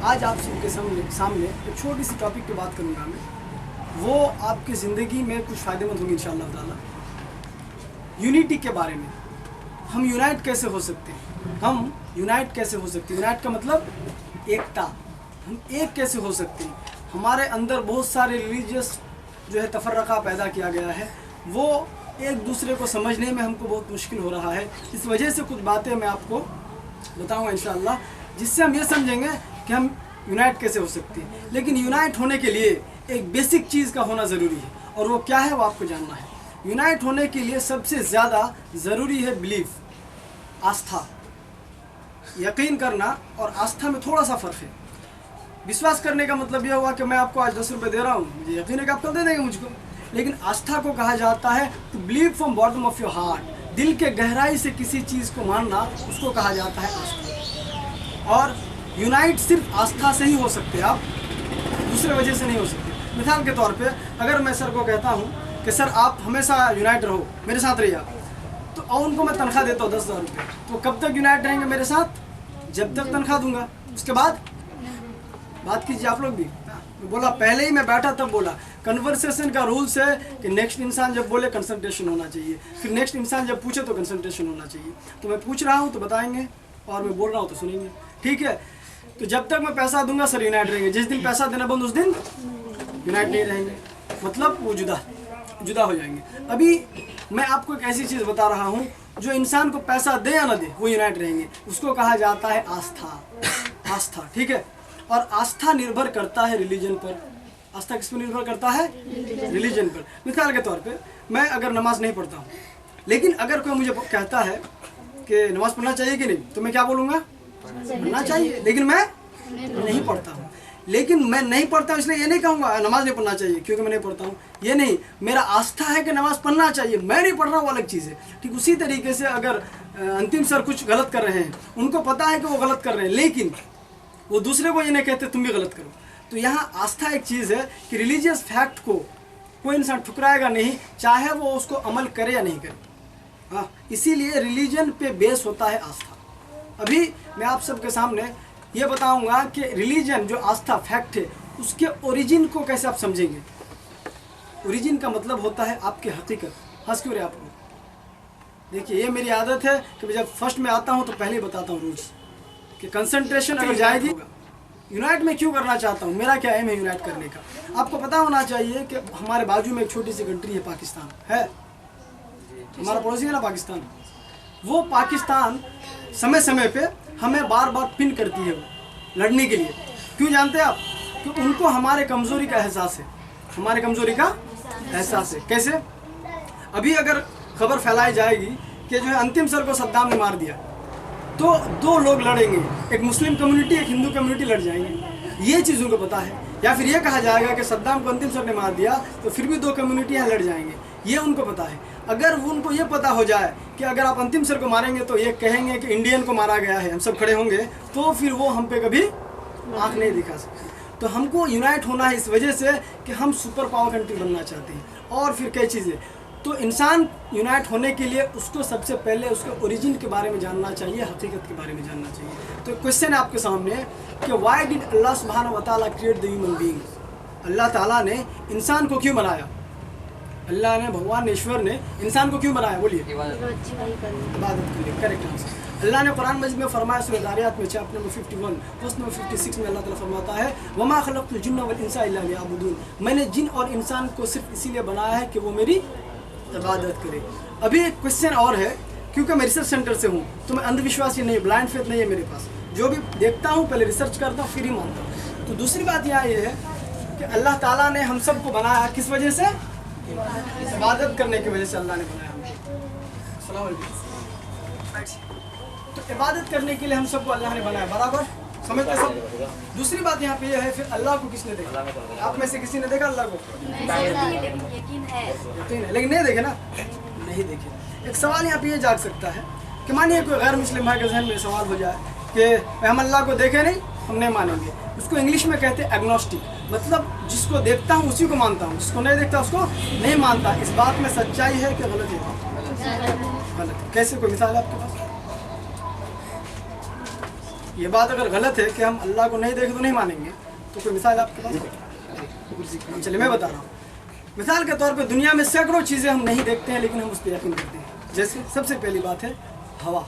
آج آپ سب کے سامنے ایک چھوٹی سی ٹاپک پہ بات کروں گا میں، وہ آپ کی زندگی میں کچھ فائدے مند ہوں گے انشاءاللہ تعالیٰ۔ یونیٹی کے بارے میں، ہم یونائٹ کیسے ہو سکتے ہیں، ہم یونائٹ کیسے ہو سکتے ہیں، یونائٹ کا مطلب ایکتا، ہم ایک کیسے ہو سکتے ہیں۔ ہمارے اندر بہت سارے ریلیجیس جو ہے تفرقہ پیدا کیا گیا ہے، وہ ایک دوسرے کو سمجھنے میں ہم کو بہت مشکل ہو رہا ہے۔ اس وجہ سے کچھ باتیں میں آپ کو بتاؤں گا انشاءاللہ، جس سے ہم یہ سمجھیں گے کہ ہم یونائٹ کیسے ہو سکتے ہیں۔ لیکن یونائٹ ہونے کے لیے ایک بیسک چیز کا ہونا ضروری ہے، اور وہ کیا ہے وہ آپ کو جاننا ہے۔ یونائٹ ہونے کے لیے سب سے زیادہ ضروری ہے بلیف، آستھا، یقین کرنا، اور آستھا میں تھوڑا سا فرق ہے۔ وشواس کرنے کا مطلب یہ ہوا کہ میں آپ کو آج 10 روپے دے رہا ہوں، مجھے یقین ہے کہ آپ کل دے دیں گے مجھ کو۔ لیکن آستھا کو کہا جاتا ہے to believe from bottom of your heart, دل کے گہرائی سے کسی چیز کو ماننا، اس کو کہا جاتا ہے آستھا۔ اور یونائٹ صرف آستھا سے ہی ہو سکتے، آپ دوسرے وجہ سے نہیں ہو سکتے۔ مثال کے طور پہ اگر میں سر کو کہتا ہوں کہ سر آپ ہمیشہ یونائٹ رہو، میرے ساتھ رہیے آپ، تو اور ان کو میں تنخواہ دیتا ہوں 10,000 روپے، تو کب تک یونائٹ رہیں گے میرے ساتھ؟ جب تک تنخواہ دوں گا۔ اس کے بعد بات کیجیے آپ لوگ بھی۔ بولا پہلے ہی میں بیٹھا تب بولا، کنورسیشن کا رولس ہے کہ نیکسٹ انسان جب بولے کنسنٹریشن ہونا چاہیے، پھر نیکسٹ انسان جب پوچھے تو کنسنٹریشن ہونا چاہیے۔ تو میں پوچھ رہا ہوں تو بتائیں گے، اور میں بول رہا ہوں تو سنیں گے، ٹھیک ہے؟ تو جب تک میں پیسہ دوں گا سر یونائٹ رہیں گے، جس دن پیسہ دینا بند اس دن یونائٹ نہیں رہیں گے، مطلب وہ جدا ہو جائیں گے۔ ابھی میں آپ کو ایک ایسی چیز بتا رہا ہوں جو انسان کو پیسہ دے یا نہ دے وہ یونائٹ رہیں گے، اس کو کہا جاتا ہے آستھا، ٹھیک ہے؟ اور آستھا نربھر کرتا ہے ریلیجن پر۔ آستھا کس پر نربھر کرتا ہے؟ ریلیجن پر۔ مثال کے طور پہ میں اگر نماز نہیں پڑھتا ہوں، لیکن اگر کوئی مجھے کہتا ہے کہ نماز پڑھنا چاہیے کہ نہیں، تو میں کیا بولوں گا؟ پڑھنا چاہیے، لیکن میں نہیں پڑھتا ہوں۔ لیکن میں نہیں پڑھتا ہوں اس لیے یہ نہیں کہوں گا نماز نہیں پڑھنا چاہیے کیونکہ میں نہیں پڑھتا ہوں، یہ نہیں، میرا آستھا ہے کہ نماز پڑھنا چاہیے، میں نہیں پڑھ رہا ہوں، وہ الگ چیز ہے۔ ٹھیک اسی طریقے سے اگر انتم سر کچھ غلط کر رہے ہیں، ان کو پتا ہے کہ وہ غلط کر رہے ہیں، لیکن وہ دوسرے کو یہ نہیں کہتے تم بھی غلط کرو، تو یہاں آستھا ایک چیز ہے کہ ریلیجیس فیکٹ کو کوئی انسان ٹھکرائے گا نہیں، چاہے وہ اس کو عمل کرے یا نہیں کرے۔ ہاں، اسی لیے ریلیجن پہ بیس ہوتا ہے آستھا۔ ابھی میں آپ سب کے سامنے یہ بتاؤں گا کہ ریلیجن جو آستھا فیکٹ ہے، اس کے اوریجن کو کیسے آپ سمجھیں گے۔ اوریجن کا مطلب ہوتا ہے آپ کی حقیقت۔ ہنس کیوں رہے آپ کو؟ دیکھیے، یہ میری عادت ہے کہ جب فرسٹ میں آتا ہوں تو پہلے ہی بتاتا ہوں رولس، کہ کنسنٹریشن اگر جائے گی، یونائٹ میں کیوں کرنا چاہتا ہوں، میرا کیا ایم ہے یونائٹ کرنے کا۔ آپ کو پتہ ہونا چاہیے کہ ہمارے بازو میں ایک چھوٹی سی کنٹری ہے، پاکستان ہے، ہمارا پڑوسی ہے نا پاکستان۔ وہ پاکستان سمے پہ ہمیں بار بار پن کرتی ہے وہ لڑنے کے لیے۔ کیوں جانتے ہیں آپ؟ کہ ان کو ہمارے کمزوری کا احساس ہے، ہمارے کمزوری کا احساس ہے۔ کیسے؟ ابھی اگر خبر پھیلائی جائے گی کہ جو ہے انتم سر کو صدام نے مار دیا، تو دو لوگ لڑیں گے، ایک مسلم کمیونٹی ایک ہندو کمیونٹی لڑ جائیں گے، یہ چیز ان کو پتہ ہے۔ یا پھر یہ کہا جائے گا کہ صدام کو انتم سر نے مار دیا تو پھر بھی دو کمیونٹیاں لڑ جائیں گے، یہ ان کو پتہ ہے۔ اگر ان کو یہ پتہ ہو جائے کہ اگر آپ انتم سر کو ماریں گے تو یہ کہیں گے کہ انڈین کو مارا گیا ہے، ہم سب کھڑے ہوں گے، تو پھر وہ ہم پہ کبھی آنکھ نہیں دکھا سکتے۔ تو ہم کو یونائٹ ہونا ہے اس وجہ سے کہ ہم سپر پاور کنٹری بننا چاہتے ہیں، اور پھر کئی چیزیں۔ تو انسان یونائٹ ہونے کے لیے اس کو سب سے پہلے اس کے اوریجن کے بارے میں جاننا چاہیے، حقیقت کے بارے میں جاننا چاہیے۔ تو کوشچن ہے آپ کے سامنے کہ وائی ڈڈ اللہ سبحانہ و تعالیٰ کریٹ دا ہیومن بینگ؟ اللہ تعالیٰ نے انسان کو کیوں بنایا؟ اللہ نے، بھگوان ایشور نے انسان کو کیوں بنایا؟ بولیے۔ عبادت کے لیے، کریکٹ آنسر۔ اللہ نے قرآن مجید میں فرمایا، سورہ ذاریات میں چیپٹر نمبر 51 ورس نمبر 56 میں اللہ تعالیٰ فرماتا ہے وما خلقت الجن والانس الا لیعبدون، میں نے جن اور انسان کو صرف اسی لیے بنایا ہے کہ وہ میری عبادت کرے۔ ابھی ایک کوشچن اور ہے، کیونکہ میں ریسرچ سینٹر سے ہوں تو میں اندھ وشواسی نہیں، بلائنڈ فیتھ نہیں ہے میرے پاس، جو بھی دیکھتا ہوں پہلے ریسرچ کرتا ہوں پھر ہی مانتا ہوں۔ تو دوسری بات یہاں یہ ہے کہ اللہ تعالیٰ نے ہم سب کو بنایا کس وجہ سے؟ عبادت کرنے کی وجہ سے اللہ نے بنایا ہم کو۔ السلام علیکم۔ تو عبادت کرنے کے لیے ہم سب کو اللہ نے بنایا، برابر سمجھتے سب؟ دوسری بات یہاں پہ یہ ہے، پھر اللہ کو کس نے دیکھا؟ آپ میں سے کسی نے دیکھا اللہ کو؟ یقین ہے، لیکن نہیں دیکھے نا، نہیں دیکھے۔ ایک سوال یہاں پہ یہ جاگ سکتا ہے کہ مانیے کوئی غیر مسلم بھائی کے ذہن میں سوال ہو جائے کہ ہم اللہ کو دیکھے نہیں، ہم نہیں مانیں گے۔ اس کو انگلش میں کہتے ہیں ایگنوسٹک، مطلب جس کو دیکھتا ہوں اسی کو مانتا ہوں، جس کو نہیں دیکھتا اس کو نہیں مانتا۔ اس بات میں سچائی ہے کہ غلط ہے؟ غلط ہے. کیسے؟ کوئی مثال ہے آپ کے پاس؟ یہ بات اگر غلط ہے کہ ہم اللہ کو نہیں دیکھیں تو نہیں مانیں گے، تو کوئی مثال ہے آپ کے پاس؟ چلیے میں بتا رہا ہوں. مثال کے طور پہ دنیا میں سینکڑوں چیزیں ہم نہیں دیکھتے ہیں لیکن ہم اس پہ یقین کرتے ہیں. جیسے سب سے پہلی بات ہے ہوا.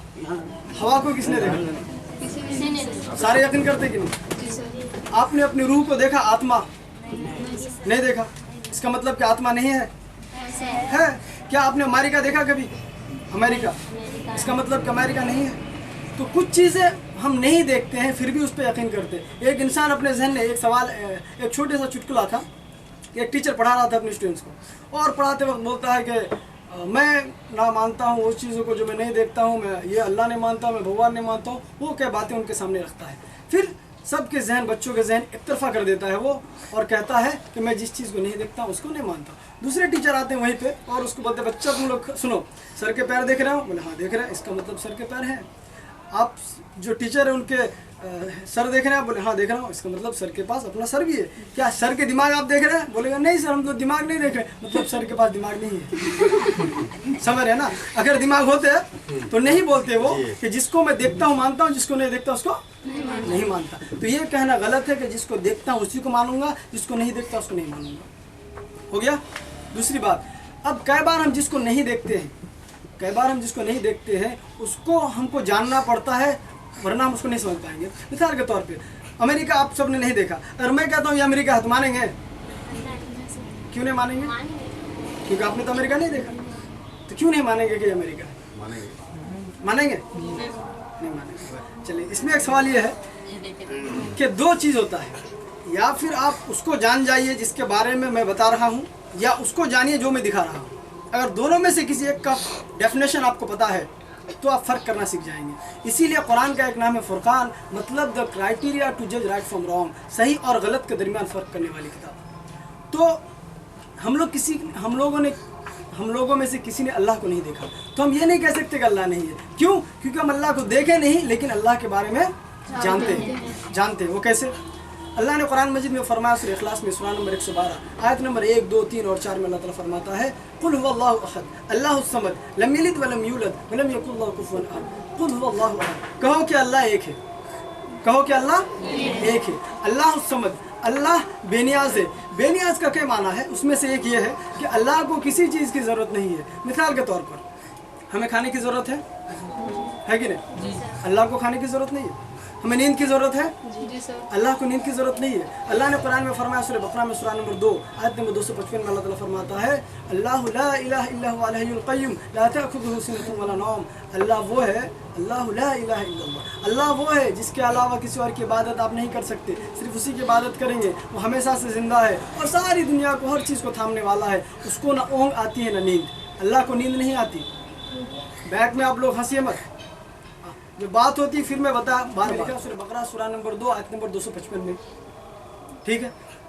ہوا کو کس نے دیکھا؟ سارے یقین کرتے کہ نہیں؟ آپ نے اپنی روح کو دیکھا؟ آتما نہیں دیکھا. اس کا مطلب کہ آتما نہیں ہے؟ ہے. کیا آپ نے امریکہ دیکھا کبھی؟ امریکہ. اس کا مطلب کہ امریکہ نہیں ہے. تو کچھ چیزیں ہم نہیں دیکھتے ہیں پھر بھی اس پہ یقین کرتے. ایک انسان اپنے ذہن میں ایک سوال، ایک چھوٹے سا چٹکلا تھا. ایک ٹیچر پڑھا رہا تھا اپنے اسٹوڈنٹس کو، اور پڑھاتے وقت بولتا ہے کہ میں نہ مانتا ہوں اس چیزوں کو جو میں نہیں دیکھتا ہوں، میں یہ اللہ نہیں مانتا ہوں، میں بھگوان نہیں مانتا ہوں. وہ کیا باتیں ان کے سامنے رکھتا ہے. پھر سب کے ذہن، بچوں کے ذہن ایک طرفہ کر دیتا ہے وہ، اور کہتا ہے کہ میں جس چیز کو نہیں دیکھتا اس کو نہیں مانتا. دوسرے ٹیچر آتے ہیں وہیں پہ اور اس کو بولتے ہیں بچہ تم لوگ سنو، سر کے پیر دیکھ رہے ہو؟ بولے ہاں دیکھ رہے ہیں. اس کا مطلب سر کے پیر ہیں. آپ جو ٹیچر ہیں ان کے سر دیکھ رہے ہیں؟ بولے ہاں دیکھ رہا ہوں. اس کا مطلب سر کے پاس اپنا سر بھی ہے. کیا سر کے دماغ آپ دیکھ رہے ہیں؟ بولے گا نہیں سر ہم تو دماغ نہیں دیکھ رہے. مطلب سر کے پاس دماغ نہیں ہے. سمجھ رہے نا؟ اگر دماغ ہوتے تو نہیں بولتے وہ کہ جس کو میں دیکھتا ہوں مانتا ہوں، جس کو نہیں دیکھتا اس کو نہیں مانتا. تو یہ کہنا غلط ہے کہ جس کو دیکھتا ہوں اسی کو مانوں گا، جس کو نہیں دیکھتا اس کو نہیں مانوں گا. ہو گیا؟ دوسری بات، اب کئی بار ہم جس کو نہیں دیکھتے ہیں، اس کو ہم کو جاننا پڑتا ہے ورنہ ہم اس کو نہیں سمجھ پائیں گے. مثال کے طور پہ امریکہ آپ سب نے نہیں دیکھا، اگر میں کہتا ہوں یہ امریکہ ہے تو مانیں گے؟ کیوں نہیں مانیں گے؟ کیونکہ آپ نے تو امریکہ نہیں دیکھا. تو کیوں نہیں مانیں گے کہ یہ امریکہ ہے؟ مانیں گے؟ نہیں مانیں گے. چلیے اس میں ایک سوال یہ ہے کہ دو چیز ہوتا ہے، یا پھر آپ اس کو جان جائیے جس کے بارے میں بتا رہا ہوں، یا اس کو جانیے جو میں دکھا رہا ہوں. اگر دونوں میں سے کسی ایک کا ڈیفینیشن آپ کو پتا ہے تو آپ فرق کرنا سیکھ جائیں گے. اسی لیے قرآن کا ایک نام ہے فرقان، مطلب دا کرائٹیریا ٹو جج رائٹ فرام رانگ، صحیح اور غلط کے درمیان فرق کرنے والی کتاب. تو ہم لوگوں میں سے کسی نے اللہ کو نہیں دیکھا تو ہم یہ نہیں کہہ سکتے کہ اللہ نہیں ہے. کیوں؟ کیونکہ ہم اللہ کو دیکھے نہیں لیکن اللہ کے بارے میں جانتے ہیں. وہ کیسے؟ اللہ نے قرآن مجید میں فرمایا سورہ اخلاص میں سورہ نمبر 112 آیت نمبر 1، 2، 3 اور 4 میں اللہ تعالیٰ فرماتا ہے قل هو اللہ احد اللہ الصمد لم یلد ولم یولد ولم یکن له کفوا احد. قل هو اللہ احد، کہو کہ اللہ ایک ہے. اللہ الصمد، اللہ بے نیاز ہے. بے نیاز کا کیا معنی ہے؟ اس میں سے ایک یہ ہے کہ اللہ کو کسی چیز کی ضرورت نہیں ہے. مثال کے طور پر ہمیں کھانے کی ضرورت ہے کہ نہیں؟ اللہ کو کھانے کی ضرورت نہیں ہے. ہمیں نیند کی ضرورت ہے؟ اللہ کو نیند کی ضرورت نہیں ہے. اللہ نے قرآن میں فرمایا سورہ بقرہ میں سورہ نمبر 2 آیت نمبر 255 میں اللہ تعالیٰ فرماتا ہے اللہ لا الہ الا هو الحی القیوم لا تأخذه سنۃ ولا نوم. اللہ وہ ہے، اللہ لا الہ الا اللہ وہ ہے جس کے علاوہ کسی اور کی عبادت آپ نہیں کر سکتے، صرف اسی کی عبادت کریں گے. وہ ہمیشہ سے زندہ ہے اور ساری دنیا کو، ہر چیز کو تھامنے والا ہے. اس کو نہ اونگ آتی ہے نہ نیند. اللہ کو نیند نہیں آتی. بیک میں آپ لوگ ہنسیے مت، جو بات ہوتی ہے پھر میں بتا بار لکھا سورہ بقرہ سورہ نمبر 2 آیت نمبر 255 میں. ٹھیک ہے؟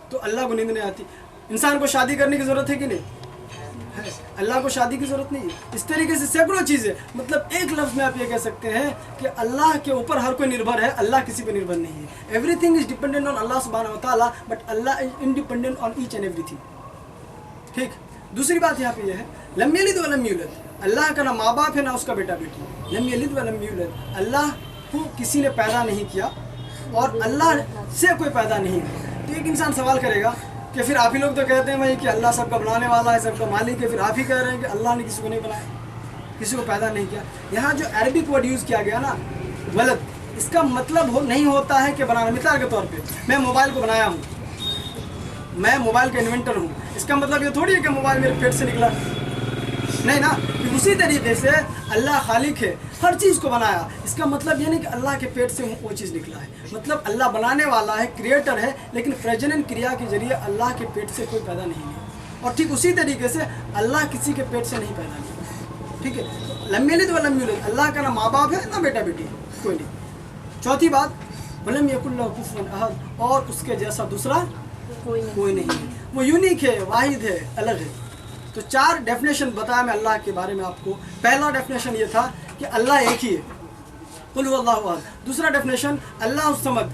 تو اللہ کو نیند نہیں آتی. انسان کو شادی کرنے کی ضرورت ہے کہ نہیں؟ اللہ کو شادی کی ضرورت نہیں ہے. اس طریقے سے سینکڑوں چیزیں، مطلب ایک لفظ میں آپ یہ کہہ سکتے ہیں کہ اللہ کے اوپر ہر کوئی نربھر ہے، اللہ کسی پہ نربھر نہیں ہے. Everything is dependent on اللہ سبحانہ و تعالیٰ، بٹ اللہ is independent on each and everything. ٹھیک. دوسری بات یہاں پہ یہ ہے لم یلد ولم یولد، اللہ کا نہ ماں باپ ہے نہ اس کا بیٹا بیٹی. لم یلد ولم یولد، اللہ کو کسی نے پیدا نہیں کیا اور اللہ سے کوئی پیدا نہیں ہے. تو ایک انسان سوال کرے گا کہ پھر آپ ہی لوگ تو کہتے ہیں بھائی کہ اللہ سب کا بنانے والا ہے، سب کا مالک ہے، پھر آپ ہی کہہ رہے ہیں کہ اللہ نے کسی کو نہیں بنایا، کسی کو پیدا نہیں کیا. یہاں جو عربک ورڈ یوز کیا گیا نا غلط، اس کا مطلب نہیں ہوتا ہے کہ بنانا. مثال کے طور پہ میں موبائل کو بنایا ہوں، میں موبائل کا انوینٹر ہوں، اس کا مطلب یہ تھوڑی ہے کہ موبائل میرے پیٹ سے نکلا، نہیں نا. اسی طریقے سے اللہ خالق ہے، ہر چیز کو بنایا. اس کا مطلب یہ نہیں کہ اللہ کے پیٹ سے وہ چیز نکلا ہے. مطلب اللہ بنانے والا ہے، کریٹر ہے، لیکن پریجنن کریا کے ذریعے اللہ کے پیٹ سے کوئی پیدا نہیں ہے. اور ٹھیک اسی طریقے سے اللہ کسی کے پیٹ سے نہیں پیدا نہیں. ٹھیک ہے؟ لم یلد ولم یولد، اللہ کا نہ ماں باپ ہے نہ بیٹا بیٹی ہے، کوئی نہیں. چوتھی بات ولم یکن لہ کفوا احد، اور اس کے جیسا دوسرا کوئی نہیں ہے. وہ یونیک ہے، واحد ہے، الگ ہے. تو 4 ڈیفینیشن بتایا میں اللہ کے بارے میں آپ کو. پہلا ڈیفینیشن یہ تھا کہ اللہ ایک ہی ہے، قل هو اللہ احد. دوسرا ڈیفینیشن اللہ الصمد،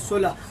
16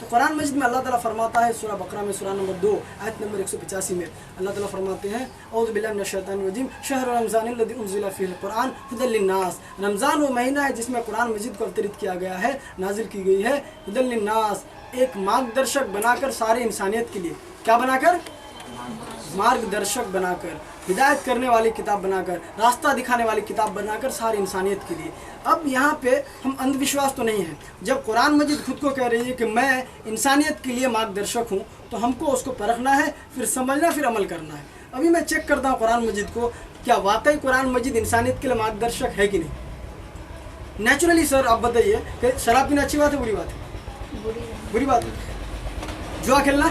تو قرآن مجید میں اللہ تعالیٰ فرماتا ہے سورہ بقرہ میں سورہ نمبر 2 آیت نمبر 185 میں اللہ تعالیٰ فرماتے ہیں اعوذ باللہ من الشیطان الرجیم شہر رمضان الذی انزل فیہ القرآن ھدی للناس، رمضان وہ مہینہ ہے جس میں قرآن مجید کو اوترت کیا گیا ہے، نازل کی گئی ہے، ھدی للناس، ایک مارگ درشک بنا کر ساری انسانیت کے لیے، کیا بنا کر؟ مارگ درشک بنا کر، ہدایت کرنے والی کتاب بنا کر، راستہ دکھانے والی کتاب بنا کر ساری انسانیت کے لیے۔ اب یہاں پہ ہم اندھ وشواس تو نہیں ہیں، جب قرآن مجید خود کو کہہ رہی ہے کہ میں انسانیت کے لیے مارگ درشک ہوں تو ہم کو اس کو پرکھنا ہے، پھر سمجھنا، پھر عمل کرنا ہے۔ ابھی میں چیک کرتا ہوں قرآن مجید کو، کیا واقعی قرآن مجید انسانیت کے لیے مارگ درشک ہے کہ نہیں؟ نیچرلی سر آپ بتائیے کہ شراب پینا اچھی بات ہے بری بات ہے؟ بری بات ہے۔ جوا کھیلنا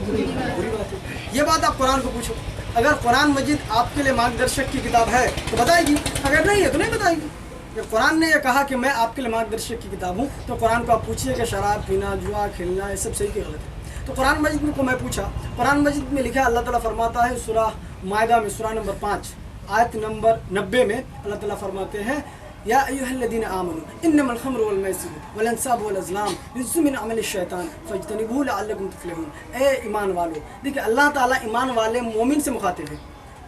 بری بات ہے۔ یہ بات آپ قرآن کو پوچھو، اگر قرآن مجید آپ کے لیے مارگ درشک کی کتاب ہے تو بتائے گی، اگر نہیں ہے تو نہیں بتائے گی۔ جب قرآن نے یہ کہا کہ میں آپ کے لیے مارگ درشک کی کتاب ہوں تو قرآن کو آپ پوچھیے کہ شراب پینا، جوا کھیلنا، یہ سب صحیح کہ غلط ہے؟ تو قرآن مجید کو میں پوچھا، قرآن مجید میں لکھا اللہ تعالیٰ فرماتا ہے سورہ مائدہ میں سورہ نمبر 5 آیت نمبر 90 میں اللہ تعالیٰ فرماتے ہیں یا ایھا الذین آمنوا انما الخمر والمیسر والانصاب والازلام رجس من عمل الشیطان فاجتنبوہ لعلکم تفلحون۔ اے ایمان والو، دیکھیں اللہ تعالیٰ ایمان والے مومن سے مخاطب ہے۔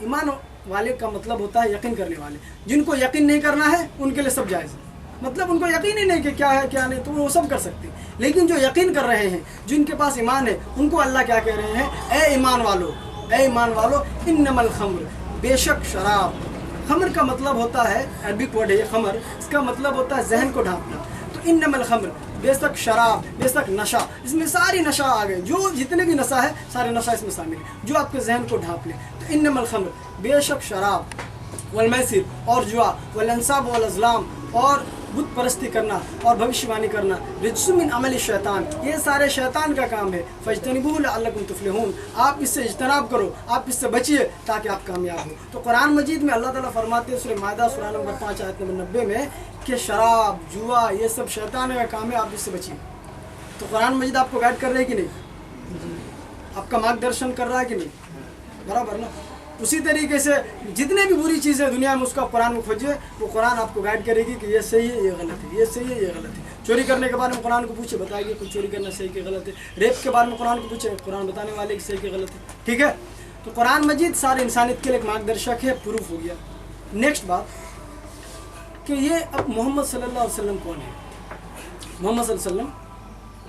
ایمان والے کا مطلب ہوتا ہے یقین کرنے والے، جن کو یقین نہیں کرنا ہے ان کے لیے سب جائز ہے، مطلب ان کو یقین ہی نہیں کہ کیا ہے کیا نہیں تو وہ سب کر سکتے ہیں، لیکن جو یقین کر رہے ہیں، جن کے پاس ایمان ہے، ان کو اللہ کیا کہہ رہے ہیں؟ اے ایمان والو، اے ایمان والو، انما الخمر، بے شک شراب۔ خمر کا مطلب ہوتا ہے، عربک ورڈ ہے یہ خمر، اس کا مطلب ہوتا ہے ذہن کو ڈھانپنا۔ تو انما الخمر، بے شک شراب، بے شک نشہ، اس میں ساری نشہ آ گئے، جو جتنے بھی نشہ ہے سارے نشہ اس میں شامل ہے جو آپ کے ذہن کو ڈھانپ لے۔ تو انما الخمر، بے شک شراب، والمیسر، اور جوا، والانصاب والازلام، اور بت پرستی کرنا اور بھوشیوانی کرنا، رجس من عمل الشیطان، یہ سارے شیطان کا کام ہے۔ فاجتنبوہ لعلکم تفلحون، آپ اس سے اجتناب کرو، آپ اس سے بچیے تاکہ آپ کامیاب ہو۔ تو قرآن مجید میں اللہ تعالیٰ فرماتے ہیں سورہ مائدہ سورہ نمبر 5 آیت نمبر 90 میں کہ شراب، جوا، یہ سب شیطان کا کام ہے، آپ اس سے بچیے۔ تو قرآن مجید آپ کو گائیڈ کر رہا ہے کہ نہیں؟ آپ کا مارگ درشن کر رہا ہے کہ نہیں؟ برابر نا؟ اسی طریقے سے جتنے بھی بری چیزیں دنیا میں اس کا قرآن میں کھوجیے، وہ قرآن آپ کو گائیڈ کرے گی کہ یہ صحیح ہے، یہ غلط ہے، یہ صحیح ہے، یہ غلط ہے۔ چوری کرنے کے بارے میں قرآن کو پوچھے، بتائے گی کچھ چوری کرنا صحیح کہ غلط ہے۔ ریپ کے بارے میں قرآن کو پوچھے، قرآن بتانے والے کہ صحیح کہ غلط ہے۔ ٹھیک ہے، تو قرآن مجید سارے انسانیت کے لیے ایک مارگ درشک ہے، پروف ہو گیا۔ نیکسٹ بات کہ یہ اب محمد صلی اللہ علیہ وسلم کون ہے؟ محمد صلی اللہ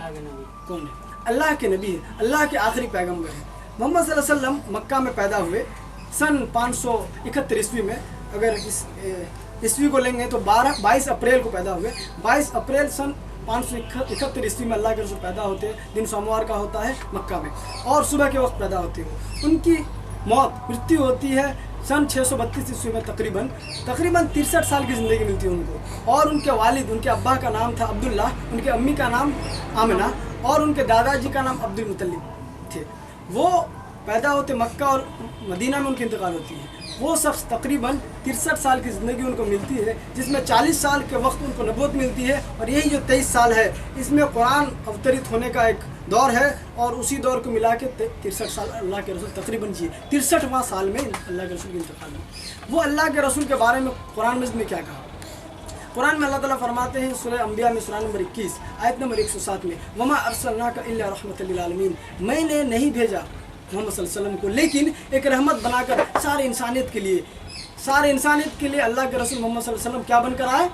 علیہ وسلم کون ہے؟ اللہ کے نبی ہے، اللہ کے آخری پیغمبر ہیں۔ محمد صلی اللہ علیہ وسلم مکہ میں پیدا ہوئے سن 571 عیسوی میں، اگر اس عیسوی کو لیں گے تو 22 اپریل کو پیدا ہوئے۔ 22 اپریل سن 571 عیسوی میں اللہ کے رسول پیدا ہوتے ہیں، دن سوموار کا ہوتا ہے مکہ میں، اور صبح کے وقت پیدا ہوتے ہیں۔ ان کی مرتیو ہوتی ہے سن 632 عیسوی میں، تقریباً 63 سال کی زندگی ملتی ہے ان کو۔ اور ان کے والد، ان کے ابا کا نام تھا عبداللہ، ان کے امی کا نام آمنہ، اور ان کے دادا جی کا نام عبد المطلب تھے۔ وہ پیدا ہوتے مکہ اور مدینہ میں ان کی انتقال ہوتی ہے۔ وہ شخص تقریباً 63 سال کی زندگی ان کو ملتی ہے، جس میں 40 سال کے وقت ان کو نبوت ملتی ہے، اور یہی جو 23 سال ہے اس میں قرآن اوترت ہونے کا ایک دور ہے، اور اسی دور کو ملا کے 63 سال اللہ کے رسول تقریباً جیے۔ 63واں سال میں اللہ کے رسول کی انتقال ہوئی۔ وہ اللہ کے رسول کے بارے میں قرآن مجید میں کیا کہا؟ قرآن میں اللہ تعالیٰ فرماتے ہیں سورہ انبیاء میں سورہ نمبر 21 آیت نمبر 107 میں وما ارسلناک الا رحمۃ للعالمین، میں نے نہیں بھیجا محمد صلی اللہ علیہ وسلم کو لیکن ایک رحمت بنا کر سارے انسانیت کے لیے، سارے انسانیت کے لیے اللہ کے رسول محمد صلی اللہ علیہ وسلم کیا بن کر آئے؟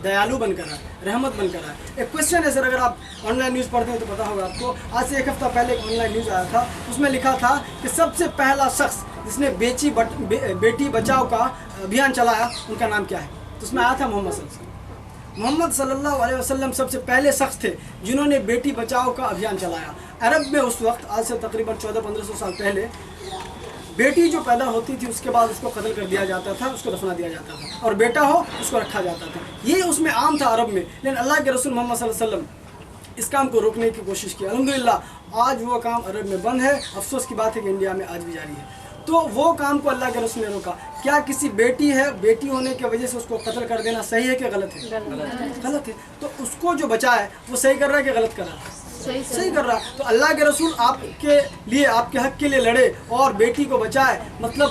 دیالو بن کر آئے، رحمت بن کر آئے۔ ایک کوشچن ہے سر، اگر آپ آن لائن نیوز پڑھتے ہیں تو پتا ہوگا آپ کو، آج سے ایک ہفتہ پہلے ایک آن لائن نیوز آیا تھا، اس میں لکھا تھا کہ سب سے پہلا شخص جس نے بیٹی بچاؤ کا ابھیان چلایا ان کا نام کیا ہے؟ تو اس میں آیا تھا محمد صلی اللہ علیہ وسلم۔ محمد صلی اللہ علیہ وسلم سب سے پہلے شخص تھے جنہوں نے بیٹی بچاؤ کا ابھیان چلایا۔ عرب میں اس وقت آج سے تقریباً 1400-1500 سال پہلے بیٹی جو پیدا ہوتی تھی اس کے بعد اس کو قتل کر دیا جاتا تھا، اس کو دفنا دیا جاتا تھا، اور بیٹا ہو اس کو رکھا جاتا تھا۔ یہ اس میں عام تھا عرب میں، لیکن اللہ کے رسول محمد صلی اللہ علیہ وسلم اس کام کو روکنے کی کوشش کی۔ الحمدللہ آج وہ کام عرب میں بند ہے، افسوس کی بات ہے کہ انڈیا میں آج بھی جاری ہے۔ تو وہ کام کو اللہ کے رسول نے روکا۔ کیا کسی بیٹی ہے، بیٹی ہونے کی وجہ سے اس کو قتل کر دینا صحیح ہے کہ غلط ہے؟ غلط ہے۔ تو اس کو جو بچا ہے وہ صحیح کر رہا ہے کہ غلط کر رہا ہے؟ صحیح کر رہا ہے۔ تو اللہ کے رسول آپ کے لیے، آپ کے حق کے لیے لڑے اور بیٹی کو بچائے، مطلب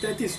33